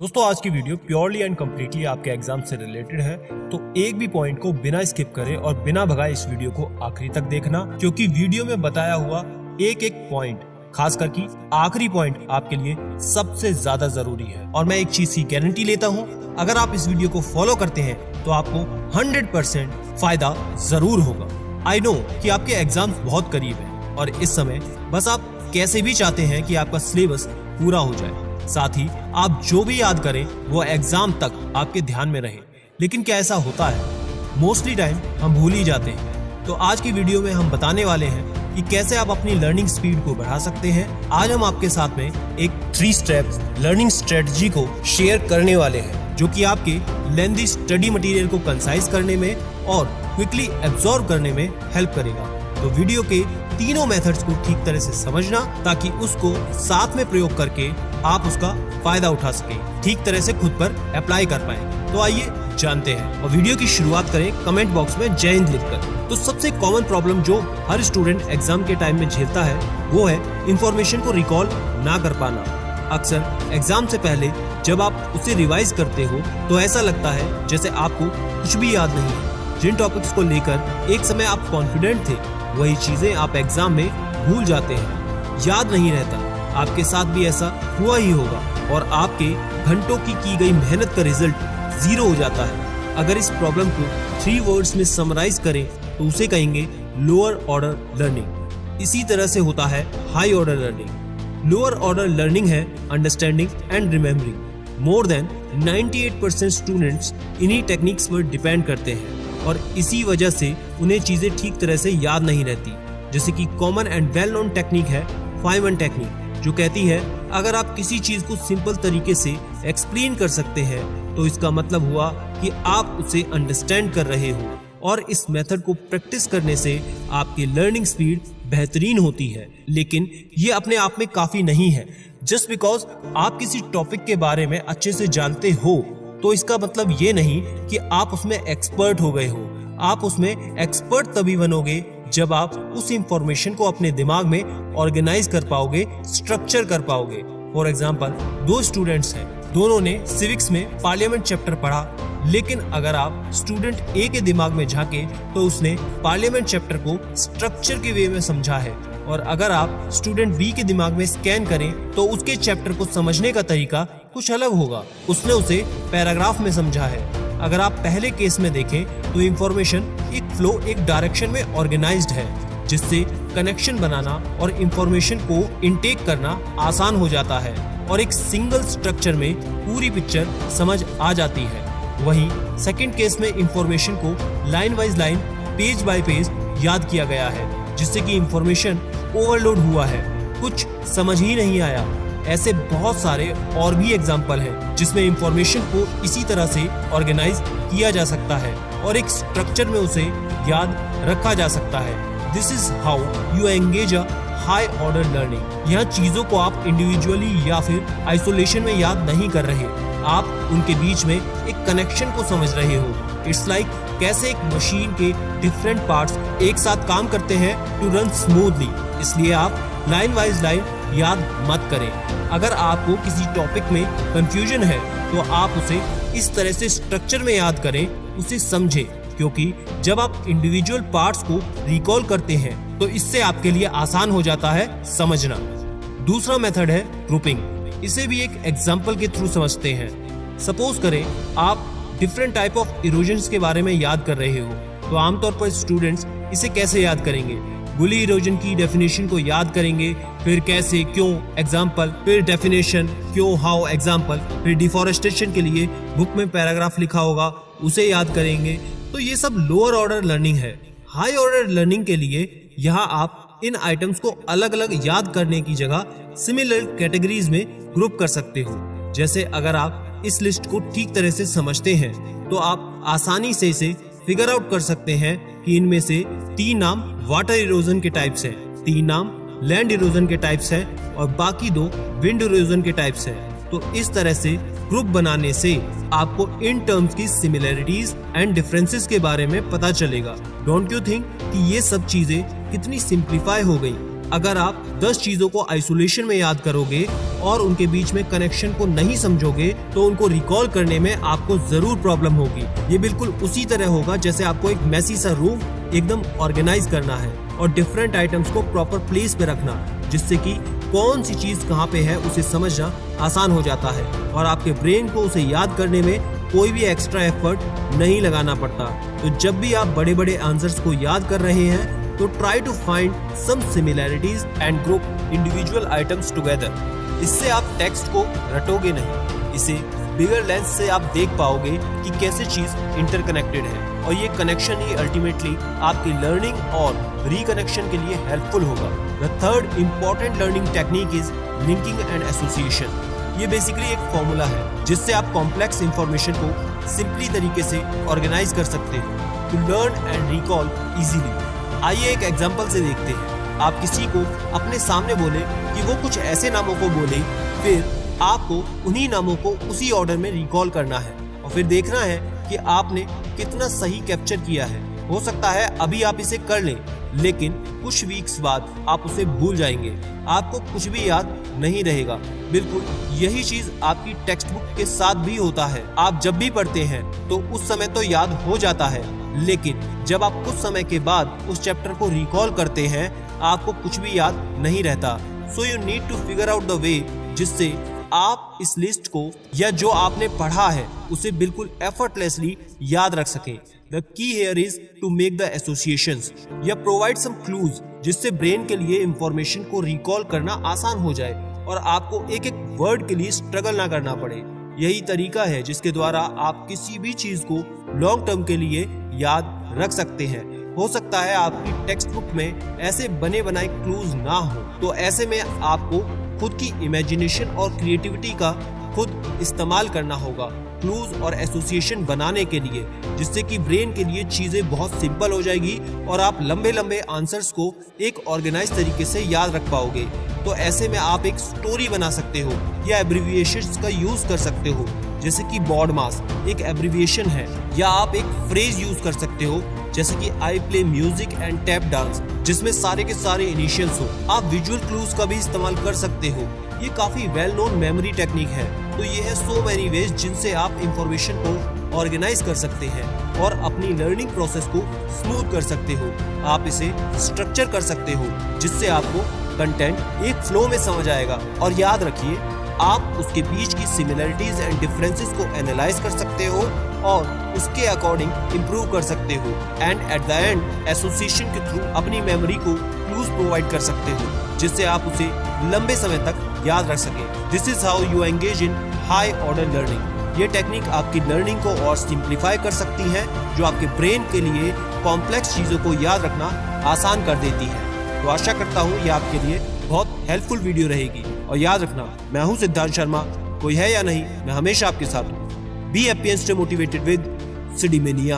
दोस्तों आज की वीडियो प्योरली एंड कम्प्लीटली आपके एग्जाम से रिलेटेड है, तो एक भी पॉइंट को बिना स्किप करे और बिना भगाए इस वीडियो को आखिरी तक देखना, क्योंकि वीडियो में बताया हुआ एक एक पॉइंट, खास करके आखिरी पॉइंट आपके लिए सबसे ज्यादा जरूरी है। और मैं एक चीज की गारंटी लेता हूँ, अगर आप इस वीडियो को फॉलो करते हैं तो आपको 100% फायदा जरूर होगा। आई नो कि आपके एग्जाम बहुत करीब है और इस समय बस आप कैसे भी चाहते हैं कि आपका सिलेबस पूरा हो जाए, साथ ही आप जो भी याद करें वो एग्जाम तक आपके ध्यान में रहे। लेकिन क्या ऐसा होता है? मोस्टली टाइम हम भूल ही जाते हैं। तो आज की वीडियो में हम बताने वाले हैं कि कैसे आप अपनी लर्निंग स्पीड को बढ़ा सकते हैं। आज हम आपके साथ में एक 3 स्टेप्स लर्निंग स्ट्रेटजी को शेयर करने वाले हैं, जो कि आपके लेंथी स्टडी मटेरियल को कंसाइज करने में और क्विकली एब्जॉर्ब करने में हेल्प करेगा। तो वीडियो के तीनों मेथड्स को ठीक तरह से समझना, ताकि उसको साथ में प्रयोग करके आप उसका फायदा उठा सकें, ठीक तरह से खुद पर अप्लाई कर पाएं। तो आइए जानते हैं और वीडियो की शुरुआत करें कमेंट बॉक्स में जय हिंद लिखकर। तो सबसे कॉमन प्रॉब्लम जो हर स्टूडेंट एग्जाम के टाइम में झेलता है वो है इंफॉर्मेशन को रिकॉल ना कर पाना। अक्सर एग्जाम से पहले जब आप उसे रिवाइज करते हो तो ऐसा लगता है जैसे आपको कुछ भी याद नहीं है। जिन टॉपिक्स को लेकर एक समय आप कॉन्फिडेंट थे, वही चीजें आप एग्जाम में भूल जाते हैं, याद नहीं रहता। आपके साथ भी ऐसा हुआ ही होगा और आपके घंटों की गई मेहनत का रिजल्ट 0 हो जाता है। अगर इस प्रॉब्लम को 3 वर्ड्स में समराइज करें तो उसे कहेंगे लोअर ऑर्डर लर्निंग। इसी तरह से होता है high order learning. Lower order learning है understanding and remembering. More than 98% students इन्हीं टेक्निक्स पर डिपेंड करते हैं और इसी वजह से उन्हें चीजें ठीक तरह से याद नहीं रहती। जैसे कि common and well known technique है फाइवन टेक्निक, जो कहती है अगर आप किसी चीज को सिंपल तरीके से एक्सप्लेन कर सकते हैं तो इसका मतलब हुआ कि आप उसे अंडरस्टैंड कर रहे हो। और इस मेथड को प्रैक्टिस करने से आपकी लर्निंग स्पीड बेहतरीन होती है। लेकिन ये अपने आप में काफी नहीं है। जस्ट बिकॉज आप किसी टॉपिक के बारे में अच्छे से जानते हो तो इसका मतलब ये नहीं कि आप उसमें एक्सपर्ट हो गए हो। आप उसमें एक्सपर्ट तभी बनोगे जब आप उस इंफॉर्मेशन को अपने दिमाग में ऑर्गेनाइज कर पाओगे, स्ट्रक्चर कर पाओगे। फॉर एग्जाम्पल, 2 स्टूडेंट्स हैं, दोनों ने सिविक्स में पार्लियामेंट चैप्टर पढ़ा, लेकिन अगर आप स्टूडेंट ए के दिमाग में झांके तो उसने पार्लियामेंट चैप्टर को स्ट्रक्चर के वे में समझा है, और अगर आप स्टूडेंट बी के दिमाग में स्कैन करें तो उसके चैप्टर को समझने का तरीका कुछ अलग होगा। उसने उसे पैराग्राफ में समझा है। अगर आप पहले केस में देखें तो इंफॉर्मेशन एक फ्लो, एक डायरेक्शन में ऑर्गेनाइज्ड है, जिससे कनेक्शन बनाना और इंफॉर्मेशन को इनटेक करना आसान हो जाता है और एक सिंगल स्ट्रक्चर में पूरी पिक्चर समझ आ जाती है। वहीं सेकंड केस में इंफॉर्मेशन को line wise line, page bye page याद किया गया है, जिससे कि इंफॉर्मेशन ओवरलोड हुआ है, कुछ समझ ही नहीं आया। ऐसे बहुत सारे और भी एग्जाम्पल हैं जिसमें इंफॉर्मेशन को इसी तरह से ऑर्गेनाइज किया जा सकता है और एक स्ट्रक्चर में उसे याद रखा जा सकता है। This is how you engage a high order learning. यहाँ चीजों को आप इंडिविजुअली या फिर आइसोलेशन में याद नहीं कर रहे, आप उनके बीच में एक कनेक्शन को समझ रहे हो। इट्स लाइक कैसे एक मशीन के डिफरेंट पार्ट्स एक साथ काम करते हैं टू रन स्मूथली। इसलिए आप लाइन वाइज लाइन याद मत करें। अगर आपको किसी टॉपिक में कंफ्यूजन है तो आप उसे इस तरह से स्ट्रक्चर में याद करें, उसे समझें, क्योंकि जब आप इंडिविजुअल पार्ट्स को रिकॉल करते हैं तो इससे आपके लिए आसान हो जाता है समझना। दूसरा मेथड है ग्रुपिंग। इसे भी एक एग्जाम्पल के थ्रू समझते हैं। सपोज करें आप डिफरेंट टाइप ऑफ इरोजन्स के बारे में याद कर रहे हो, तो आमतौर पर स्टूडेंट्स इसे कैसे याद करेंगे? गुली इरोजन की डेफिनेशन को याद करेंगे, फिर कैसे, क्यों, एग्जाम्पल, फिर डेफिनेशन, क्यों, हाउ, एग्जाम्पल, फिर डिफॉरेस्टेशन के लिए बुक में पैराग्राफ लिखा होगा उसे याद करेंगे। तो ये सब लोअर ऑर्डर लर्निंग है। हाई ऑर्डर लर्निंग के लिए यहाँ आप इन आइटम्स को अलग अलग याद करने की जगह सिमिलर कैटेगरीज में ग्रुप कर सकते हो। जैसे अगर आप इस लिस्ट को ठीक तरह से समझते हैं तो आप आसानी से इसे फिगर आउट कर सकते हैं कि इनमें से 3 नाम वाटर इरोजन के टाइप्स हैं, 3 नाम लैंड इरोजन के टाइप्स हैं और बाकी 2 विंड इरोजन के टाइप्स हैं। तो इस तरह से ग्रुप बनाने से आपको इन टर्म्स की सिमिलरिटीज एंड डिफरेंसेस के बारे में पता चलेगा। डोंट यू थिंक कि ये सब चीजें कितनी सिंप्लीफाई हो गई? अगर आप 10 चीजों को आइसोलेशन में याद करोगे और उनके बीच में कनेक्शन को नहीं समझोगे तो उनको रिकॉल करने में आपको जरूर प्रॉब्लम होगी। ये बिल्कुल उसी तरह होगा जैसे आपको एक मैसी सा रूम एकदम ऑर्गेनाइज करना है और डिफरेंट आइटम्स को प्रॉपर प्लेस पे रखना, जिससे कि कौन सी चीज कहाँ पे है उसे समझना आसान हो जाता है और आपके ब्रेन को उसे याद करने में कोई भी एक्स्ट्रा एफर्ट नहीं लगाना पड़ता। तो जब भी आप बड़े बड़े आंसर्स को याद कर रहे हैं तो try to find some similarities and group individual items together. इससे आप टेक्स्ट को रटोगे नहीं, इसे बिगर लेंस से आप देख पाओगे कि कैसे चीज इंटरकनेक्टेड है और ये कनेक्शन ही अल्टीमेटली आपकी लर्निंग और रिकनेक्शन के लिए हेल्पफुल होगा। The third important learning technique is linking and association. ये बेसिकली एक फॉर्मूला है जिससे आप कॉम्प्लेक्स इंफॉर्मेशन को सिंपली तरीके से ऑर्गेनाइज कर सकते हो to learn and recall easily. आइए एक एग्जांपल से देखते हैं। आप किसी को अपने सामने बोले कि वो कुछ ऐसे नामों को बोले, फिर आपको उन्हीं नामों को उसी ऑर्डर में रिकॉल करना है और फिर देखना है कि आपने कितना सही कैप्चर किया है। हो सकता है अभी आप इसे कर लें, लेकिन कुछ वीक्स बाद आप उसे भूल जाएंगे, आपको कुछ भी याद नहीं रहेगा। बिल्कुल यही चीज आपकी टेक्स्ट बुक के साथ भी होता है। आप जब भी पढ़ते हैं तो उस समय तो याद हो जाता है, लेकिन जब आप कुछ समय के बाद उस चैप्टर को रिकॉल करते हैं आपको कुछ भी याद नहीं रहता। So you need to figure out the way जिससे आप इस लिस्ट को या जो आपने पढ़ा है उसे बिल्कुल एफर्टलेसली याद रख सकें। The key here is to make the associations या प्रोवाइड सम क्लूज जिससे ब्रेन के लिए इंफॉर्मेशन को रिकॉल करना आसान हो जाए और आपको एक एक वर्ड के लिए स्ट्रगल ना करना पड़े। यही तरीका है जिसके द्वारा आप किसी भी चीज को लॉन्ग टर्म के लिए याद रख सकते हैं। हो सकता है आपकी टेक्स्ट बुक में ऐसे बने बनाए क्लूज ना हो, तो ऐसे में आपको खुद की इमेजिनेशन और क्रिएटिविटी का खुद इस्तेमाल करना होगा क्लूज और एसोसिएशन बनाने के लिए, जिससे कि ब्रेन के लिए चीजें बहुत सिंपल हो जाएगी और आप लंबे लंबे आंसर्स को एक ऑर्गेनाइज तरीके से याद रख पाओगे। तो ऐसे में आप एक स्टोरी बना सकते हो या एब्रिविएशंस का यूज कर सकते हो, जैसे कि बॉड मास एक एब्रिविएशन है, या आप एक फ्रेज यूज कर सकते हो जैसे कि I play music and tap dance, जिसमें सारे के सारे इनिशियल्स हो। आप विजुअल क्लूज का भी इस्तेमाल कर सकते हो। ये काफी वेल नोन मेमोरी टेक्निक है। तो ये है सो मेनी वेज जिनसे आप इंफॉर्मेशन को ऑर्गेनाइज कर सकते हैं और अपनी लर्निंग प्रोसेस को स्मूथ कर सकते हो। आप इसे स्ट्रक्चर कर सकते हो जिससे आपको कंटेंट एक फ्लो में समझ आएगा। और याद रखिए, आप उसके बीच की सिमिलरिटीज एंड डिफरेंसेस को एनालाइज कर सकते हो और उसके अकॉर्डिंग इम्प्रूव कर सकते हो and at the end association के थ्रू अपनी मेमोरी को क्लूज प्रोवाइड कर सकते हो जिससे आप उसे लंबे समय तक याद रख सकें। This is how you engage in high order learning. ये टेक्निक आपकी लर्निंग को और सिंप्लीफाई कर सकती है, जो आपके ब्रेन के लिए कॉम्प्लेक्स चीजों को याद रखना आसान कर देती है। तो आशा करता हूँ ये आपके लिए बहुत हेल्पफुल वीडियो रहेगी। और याद रखना, मैं हूँ सिद्धांत शर्मा, कोई है या नहीं, मैं हमेशा आपके साथ हूँ। Be happy and stay motivated with CD mania.